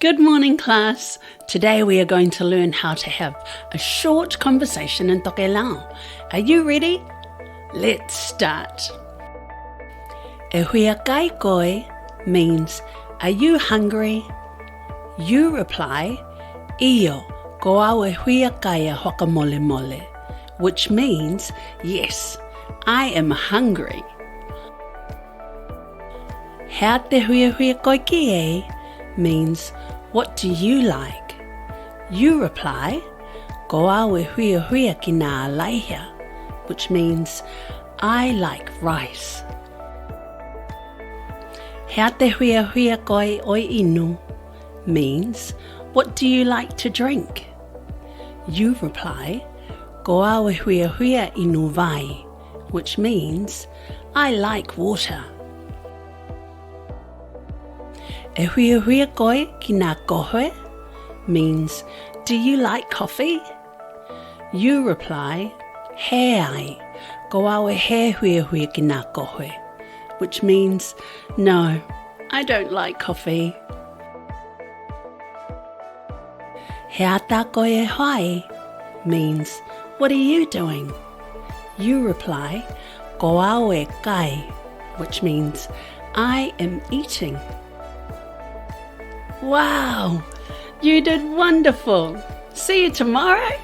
Good morning, class. Today we are going to learn how to have a short conversation in Tokelau. Are you ready? Let's start. E hui kai koe means, are you hungry? You reply, Iyo, ko au e hui kai a hokamole mole, which means, yes, I am hungry. Hea te hui koe kiei means, what do you like? You reply, ko au e hui ki ngā laihia, which means, I like rice. Hea te hui koe oi inu means, what do you like to drink? You reply, ko au e hui inu vai, which means, I like water. E hui koe ki ngā kofe means, do you like coffee? You reply, he ai, ko au e he hui ki ngā kofe, which means, no, I don't like coffee. He ata koe e hai means, what are you doing? You reply, ko au e kai, which means, I am eating. Wow, you did wonderful. See you tomorrow.